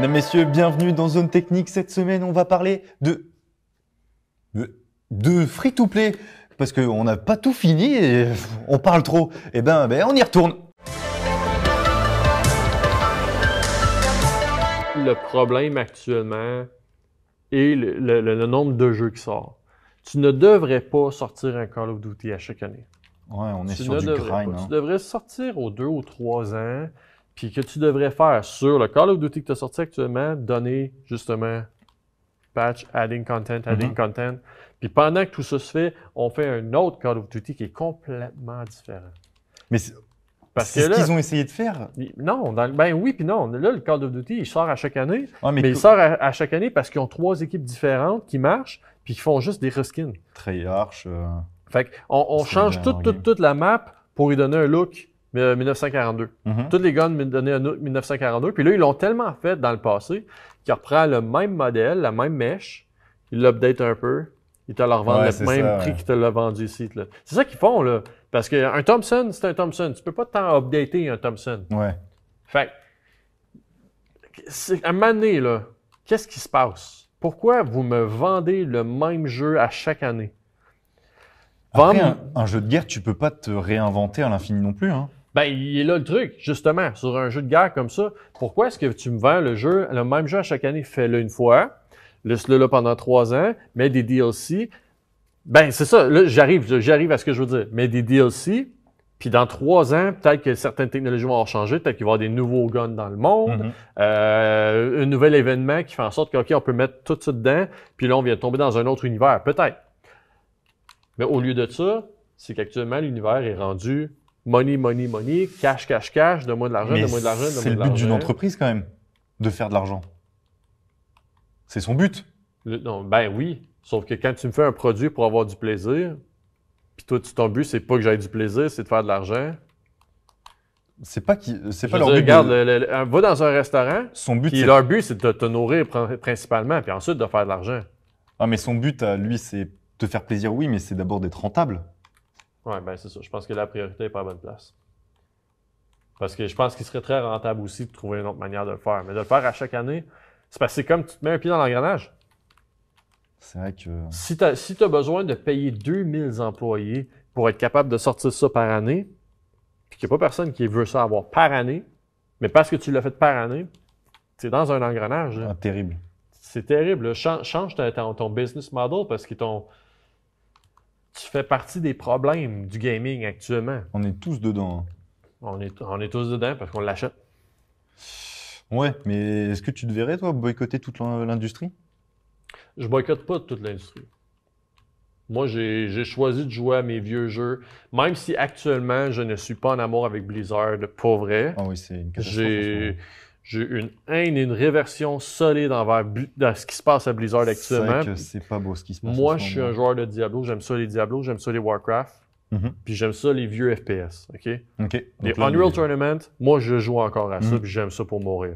Mesdames, messieurs, bienvenue dans Zone Technique. Cette semaine, on va parler de free-to-play. Parce qu'on n'a pas tout fini et on parle trop. Eh ben, on y retourne. Le problème actuellement est le nombre de jeux qui sortent. Tu ne devrais pas sortir un Call of Duty à chaque année. Ouais, on est sur du grind. Tu devrais sortir aux 2 ou 3 ans, puis que tu devrais faire sur le Call of Duty que tu as sorti actuellement, donner justement patch, adding content. Puis pendant que tout ça se fait, on fait un autre Call of Duty qui est complètement différent. Mais c'est ce qu'ils ont essayé de faire. Non, oui puis non. Là, le Call of Duty, il sort à chaque année. Ouais, mais il sort à chaque année parce qu'ils ont 3 équipes différentes qui marchent puis qui font juste des reskins. Treyarch. Fait qu'on change toute la map pour lui donner un look 1942. Tous les guns me donnaient un look 1942. Puis là, ils l'ont tellement fait dans le passé qu'ils reprennent le même modèle, la même mèche, ils l'updatent un peu, ils te le revendent le même prix qu'ils te l'ont vendu ici. Là. C'est ça qu'ils font, là. Parce qu'un Thompson, c'est un Thompson. Tu peux pas tant updater un Thompson. Ouais. Fait à un moment donné, là, qu'est-ce qui se passe? Pourquoi vous me vendez le même jeu à chaque année? Après, un jeu de guerre, tu peux pas te réinventer à l'infini non plus, hein. Il est là le truc, justement, sur un jeu de guerre comme ça. Pourquoi est-ce que tu me vends le même jeu à chaque année? Fais-le une fois, laisse-le là pendant 3 ans, mets des DLC. C'est ça, là, j'arrive à ce que je veux dire. Mets des DLC, puis dans 3 ans, peut-être que certaines technologies vont avoir changé, peut-être qu'il va y avoir des nouveaux guns dans le monde, un nouvel événement qui fait en sorte qu'on peut mettre tout ça dedans, puis là, on vient de tomber dans un autre univers, peut-être. Mais au lieu de ça, c'est qu'actuellement, l'univers est rendu money, cash, donne-moi de l'argent, donne-moi de l'argent. C'est le but d'une entreprise quand même, de faire de l'argent. C'est son but. Oui. Sauf que quand tu me fais un produit pour avoir du plaisir, puis toi, ton but, c'est pas que j'aie du plaisir, c'est de faire de l'argent. C'est pas leur but. Regarde, va dans un restaurant, son but, puis leur but, c'est de te nourrir principalement, puis ensuite de faire de l'argent. Ah, mais son but, à lui, c'est te faire plaisir, oui, mais c'est d'abord d'être rentable. Ouais, c'est ça. Je pense que la priorité n'est pas à bonne place. Parce que je pense qu'il serait très rentable aussi de trouver une autre manière de le faire. Mais de le faire à chaque année, c'est parce que c'est comme tu te mets un pied dans l'engrenage. C'est vrai que... Si tu as besoin de payer 2000 employés pour être capable de sortir ça par année, puis qu'il n'y a pas personne qui veut ça avoir par année, mais parce que tu l'as fait par année, c'est dans un engrenage. Ah, terrible. C'est terrible. Là. Change ton business model parce que tu fais partie des problèmes du gaming actuellement. On est tous dedans. On est tous dedans parce qu'on l'achète. Ouais, mais est-ce que tu te verrais, toi, boycotter toute l'industrie? Je boycotte pas toute l'industrie. Moi, j'ai choisi de jouer à mes vieux jeux, même si actuellement, je ne suis pas en amour avec Blizzard, pas vrai. Ah oui, c'est une catastrophe. J'ai une haine et une réversion solide envers ce qui se passe à Blizzard actuellement. C'est vrai que c'est pas beau ce qui se passe. Moi, je suis un joueur de Diablo, j'aime ça les Diablo, j'aime ça les Warcraft, puis j'aime ça les vieux FPS, OK? Les Unreal Tournament, moi, je joue encore à ça, puis j'aime ça pour mourir.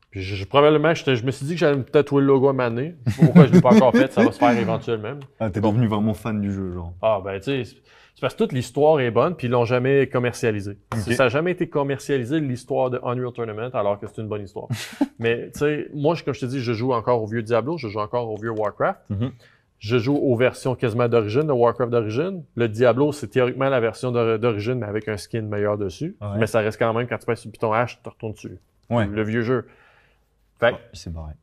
Puis probablement, je me suis dit que j'allais me tatouer le logo à ma nez. Je sais pas pourquoi je ne l'ai pas encore fait, ça va se faire éventuellement. Ah, t'es devenu vraiment fan du jeu, genre. Ah, tu sais, c'est parce que toute l'histoire est bonne, puis ils l'ont jamais commercialisé. Ça n'a jamais été commercialisé, l'histoire de Unreal Tournament, alors que c'est une bonne histoire. Mais, tu sais, moi, comme je te dis, je joue encore au vieux Diablo, je joue encore au vieux Warcraft. Je joue aux versions quasiment d'origine, de Warcraft d'origine. Le Diablo, c'est théoriquement la version d'origine, mais avec un skin meilleur dessus. Ouais. Mais ça reste quand même, quand tu passes sur le piton H, tu te retournes dessus. Ouais. Le vieux jeu. Fait que, c'est barré.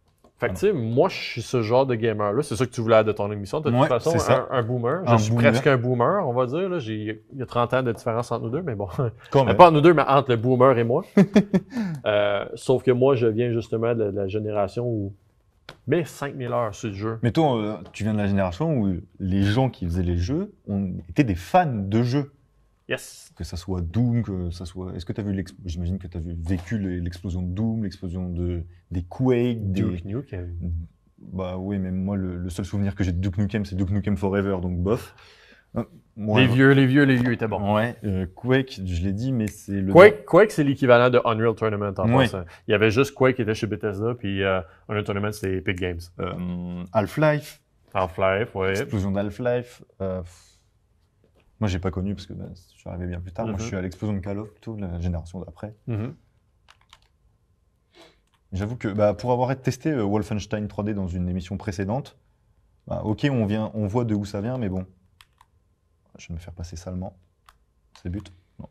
Fait que, tu sais, moi, je suis ce genre de gamer-là. C'est ça que tu voulais de ton émission. De toute façon, un boomer. Je suis presque un boomer, on va dire. Là. Il y a 30 ans de différence entre nous deux, mais bon. Pas entre nous deux, mais entre le boomer et moi. Sauf que moi, je viens justement de la génération où... Mais 5000 heures sur le jeu. Mais toi, tu viens de la génération où les gens qui faisaient les jeux étaient des fans de jeux. Yes. Que ça soit Doom, que ça soit... Est-ce que tu as vu j'imagine que tu as vécu l'explosion de Doom, l'explosion des Quake, Duke Nukem. Bah oui, mais moi, le seul souvenir que j'ai de Duke Nukem, c'est Duke Nukem Forever, donc bof. Les vieux étaient bons. Ouais, Quake, je l'ai dit, mais c'est le... Quake, c'est l'équivalent de Unreal Tournament en passant. Il y avait juste Quake qui était chez Bethesda, puis Unreal Tournament, c'est Epic Games. Half-Life, ouais. Explosion d'Half-Life. Moi, j'ai pas connu parce que je suis arrivé bien plus tard. Moi, je suis à l'explosion de Call of, plutôt, la génération d'après. J'avoue que pour avoir testé Wolfenstein 3D dans une émission précédente, ok, on voit de où ça vient, mais bon. Je vais me faire passer salement. C'est but. Non.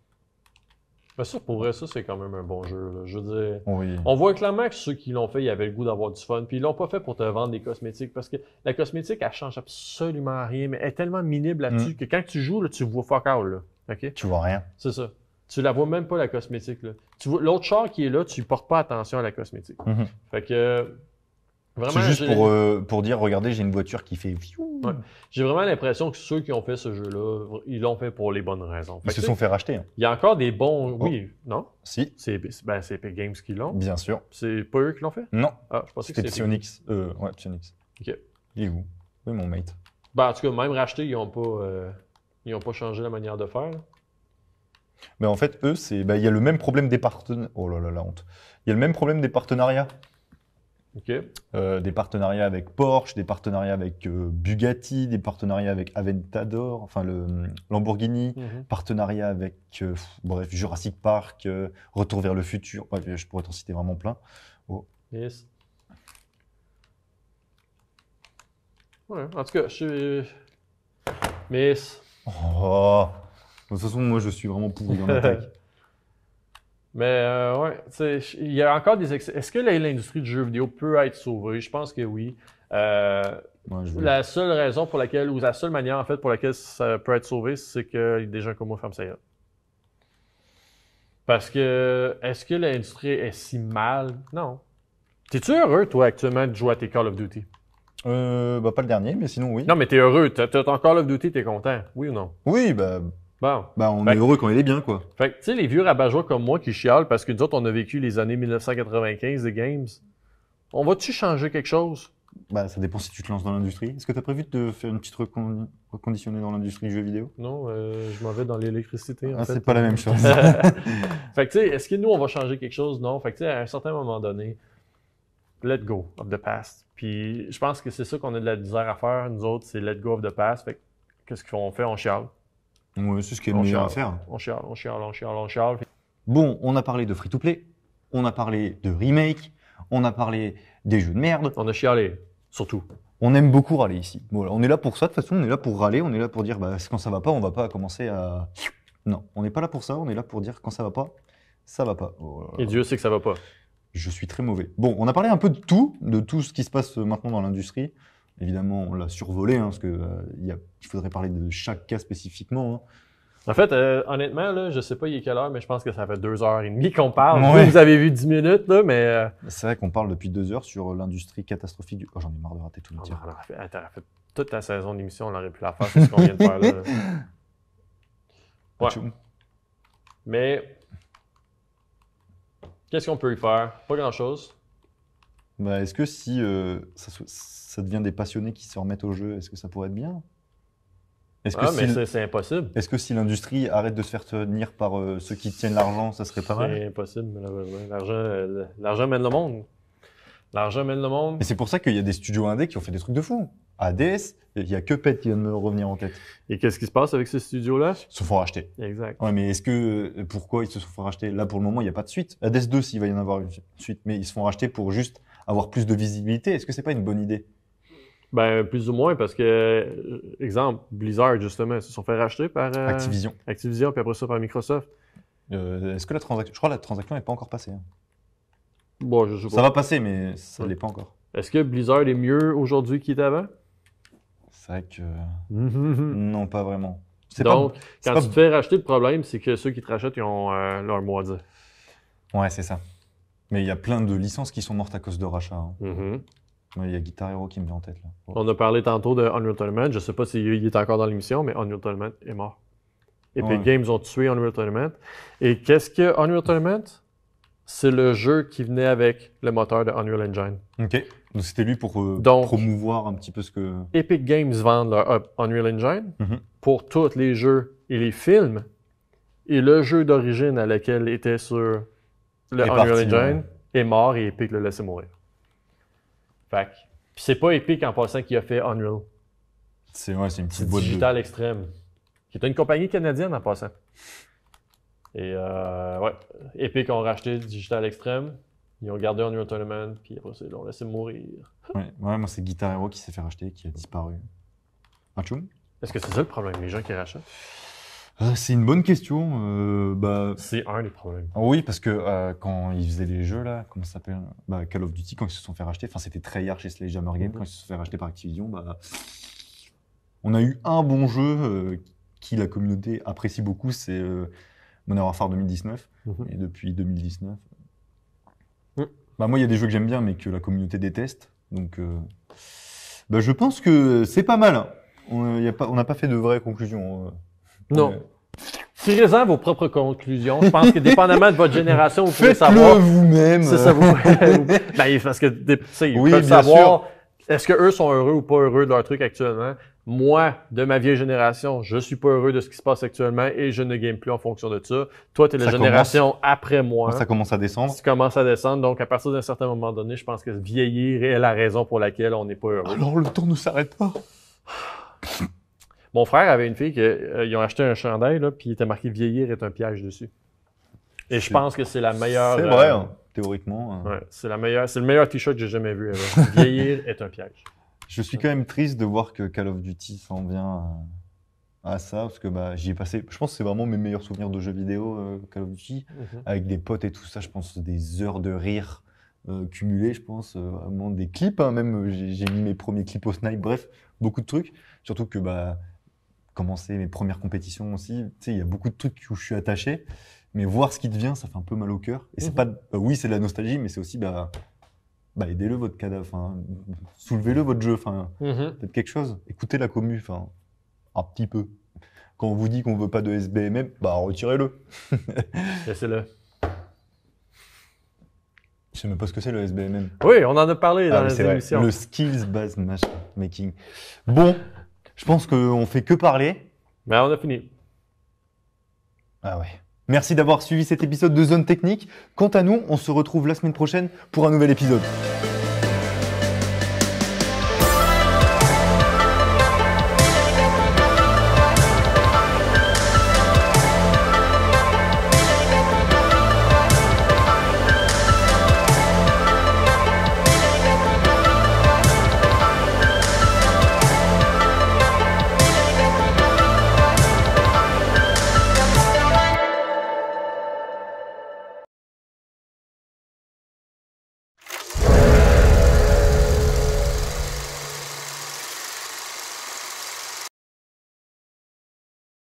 Ben ça, pour vrai, ça, c'est quand même un bon jeu. Là. Je veux dire, Oui. on voit clairement que ceux qui l'ont fait, ils avaient le goût d'avoir du fun. Puis ils l'ont pas fait pour te vendre des cosmétiques. Parce que la cosmétique, elle change absolument rien. Mais elle est tellement minime là-dessus que quand tu joues, là, tu vois fuck all. Là. OK? Tu vois rien. C'est ça. Tu la vois même pas, la cosmétique. Là. Tu vois, l'autre char qui est là, tu portes pas attention à la cosmétique. Fait que... Vraiment, c'est juste pour dire, regardez, j'ai une voiture qui fait... Ouais. J'ai vraiment l'impression que ceux qui ont fait ce jeu-là, ils l'ont fait pour les bonnes raisons. Ils se sont fait racheter. Hein. Il y a encore des bons... Oui, non? Si. C'est Epic Games qui l'ont. Bien sûr. C'est pas eux qui l'ont fait? Non. Ah, je pensais que c'était c'était Psyonix. Ouais, Psyonix. OK. Il est où? Oui, mon mate. Ben, en tout cas, même racheté, ils ont pas changé la manière de faire. Là. Mais en fait, eux, il y a le même problème des partenariats. Oh là là, la honte. Il y a le même problème des partenariats. OK. Des partenariats avec Porsche, des partenariats avec Bugatti, des partenariats avec Aventador, enfin le Lamborghini, partenariats avec bref, Jurassic Park, Retour vers le futur. Bref, je pourrais t'en citer vraiment plein. Oh. Yes. Ouais, en tout cas, Miss. Oh. De toute façon, moi, je suis vraiment pourri en attaque. Mais ouais, tu sais, il y a encore des excès. Est-ce que l'industrie du jeu vidéo peut être sauvée? Je pense que oui. La seule raison pour laquelle, ou la seule manière en fait pour laquelle ça peut être sauvé, c'est que des gens comme moi ferment ça. Parce que, est-ce que l'industrie est si mal? Non. T'es-tu heureux, toi, actuellement, de jouer à tes Call of Duty? Pas le dernier, mais sinon, oui. Non, mais t'es heureux. T'as ton Call of Duty, t'es content. Oui ou non? Oui, Bon. on est heureux quand il est bien, quoi. Fait que, tu sais, les vieux rabat-joie comme moi qui chialent parce que nous autres, on a vécu les années 1995 des games, on va-tu changer quelque chose? Ça dépend si tu te lances dans l'industrie. Est-ce que tu as prévu de faire une petite reconditionnée dans l'industrie du jeu vidéo? Non, je m'en vais dans l'électricité, en fait. C'est pas la même chose. Fait que, tu sais, est-ce que nous, on va changer quelque chose? Non. Fait que, tu sais, à un certain moment donné, let go of the past. Puis, je pense que c'est ça qu'on a de la misère à faire, nous autres, c'est let go of the past. Fait que, qu'est-ce qu'on fait? On chiale. Ouais, c'est ce qui est le meilleur à faire. On chiale. Bon, on a parlé de free-to-play, on a parlé de remake, on a parlé des jeux de merde. On a chialé, surtout. On aime beaucoup râler ici. Voilà, on est là pour ça, de toute façon, on est là pour râler, on est là pour dire quand ça va pas, on va pas commencer à... Non, on n'est pas là pour ça, on est là pour dire quand ça va pas, ça va pas. Oh là là. Et Dieu sait que ça va pas. Je suis très mauvais. Bon, on a parlé un peu de tout ce qui se passe maintenant dans l'industrie. Évidemment, on l'a survolé, parce que il faudrait parler de chaque cas spécifiquement. Hein. En fait, honnêtement, là, je sais pas il est quelle heure, mais je pense que ça fait 2h30 qu'on parle. Ouais. Vous avez vu 10 minutes, là, mais... C'est vrai qu'on parle depuis 2 heures sur l'industrie catastrophique du... Oh, j'en ai marre de rater tout le tir. Attends, toute ta saison d'émission, on aurait pu la faire, c'est ce qu'on vient de faire là. Ouais. Mais... Qu'est-ce qu'on peut y faire? Pas grand-chose. Est-ce que si ça devient des passionnés qui se remettent au jeu, est-ce que ça pourrait être bien? Mais c'est impossible. Est-ce que si l'industrie arrête de se faire tenir par ceux qui tiennent l'argent, ça serait pas mal? C'est impossible, malheureusement. L'argent mène le monde. L'argent mène le monde. Et c'est pour ça qu'il y a des studios indés qui ont fait des trucs de fou. Hades, il y a Cuphead qui vient de me revenir en tête. Et qu'est-ce qui se passe avec ces studios-là? Ils se font racheter. Exact. Ouais, mais pourquoi ils se font racheter? Là, pour le moment, il n'y a pas de suite. Hades 2, s'il va y en avoir une suite, mais ils se font racheter pour juste avoir plus de visibilité. Est-ce que c'est pas une bonne idée? Plus ou moins, parce que, exemple, Blizzard, justement, ils se sont fait racheter par... Activision. Activision, puis après ça, par Microsoft. Est-ce que la transaction... Je crois que la transaction n'est pas encore passée. Hein. Bon, je sais pas. Ça va passer, mais ça ne l'est pas encore. Est-ce que Blizzard est mieux aujourd'hui qu'il était avant? C'est vrai que... Non, pas vraiment. Donc, quand tu te fais racheter, le problème, c'est que ceux qui te rachètent, ils ont leur mot à dire. Ouais, c'est ça. Mais il y a plein de licences qui sont mortes à cause de rachats. Hein. Il y a Guitar Hero qui me vient en tête. Là. Oh. On a parlé tantôt de Unreal Tournament. Je ne sais pas s'il est encore dans l'émission, mais Unreal Tournament est mort. Epic Games ont tué Unreal Tournament. Et qu'est-ce que Unreal Tournament? C'est le jeu qui venait avec le moteur de Unreal Engine. OK. Donc c'était lui pour promouvoir un petit peu ce que... Epic Games vendent leur Unreal Engine pour tous les jeux et les films. Et le jeu d'origine à lequel était sur le Unreal Engine est mort et Epic le laissait mourir. Fait que, puis c'est pas Epic en passant qui a fait Unreal. C'est une petite boîte Digital Extreme, qui est une compagnie canadienne en passant. Et Epic ont racheté Digital Extreme. Ils ont gardé Unreal Tournament, puis après ça, ils l'ont laissé mourir. Ouais, moi, c'est Guitar Hero qui s'est fait racheter, qui a disparu. Achum? Est-ce que c'est ça le problème, les gens qui rachètent? C'est une bonne question. C'est un des problèmes. Oui, parce que quand ils faisaient les jeux, là, comment ça s'appelle? Call of Duty, quand ils se sont fait racheter, enfin, c'était Treyarch chez Sledgehammer Game, quand ils se sont fait racheter par Activision, on a eu un bon jeu qui la communauté apprécie beaucoup, c'est Modern Warfare 2019. Et depuis 2019. Moi, il y a des jeux que j'aime bien, mais que la communauté déteste. Donc, je pense que c'est pas mal. On n'a pas fait de vraies conclusions. Non. Tirez-en vos propres conclusions. Je pense que dépendamment de votre génération, vous pouvez savoir. Faites-le vous-même. C'est ça, parce que, tu sais, ils peuvent savoir est-ce qu'eux sont heureux ou pas heureux de leur truc actuellement. Moi, de ma vieille génération, je suis pas heureux de ce qui se passe actuellement et je ne game plus en fonction de ça. Toi, tu es la génération après moi. Ça commence à descendre. Ça commence à descendre. Donc, à partir d'un certain moment donné, je pense que vieillir est la raison pour laquelle on n'est pas heureux. Alors, le temps ne s'arrête pas. Mon frère avait une fille ils ont acheté un chandail, là, puis il était marqué « Vieillir est un piège » dessus. Et je pense que c'est la meilleure... C'est vrai, théoriquement. Ouais, c'est le meilleur t-shirt que j'ai jamais vu. Vieillir est un piège. Je suis quand même triste de voir que Call of Duty s'en vient à ça, parce que j'y ai passé... Je pense que c'est vraiment mes meilleurs souvenirs de jeux vidéo, Call of Duty, avec des potes et tout ça. Je pense des heures de rire cumulées, je pense. Vraiment des clips, même j'ai mis mes premiers clips au snipe, bref, beaucoup de trucs. Surtout que commencer mes premières compétitions aussi, tu sais, il y a beaucoup de trucs où je suis attaché, mais voir ce qui devient, ça fait un peu mal au cœur. Et c'est pas, oui, c'est de la nostalgie, mais c'est aussi, aidez-le votre cadavre, soulevez-le votre jeu, peut-être quelque chose. Écoutez la commu, un petit peu. Quand on vous dit qu'on veut pas de SBMM, retirez-le. Laissez-le. Je sais même pas ce que c'est le SBMM. Oui, on en a parlé dans les émissions. Le Skills Based Matchmaking. Bon. Je pense qu'on fait que parler. Mais on a fini. Ah ouais. Merci d'avoir suivi cet épisode de Zone Technique. Quant à nous, on se retrouve la semaine prochaine pour un nouvel épisode.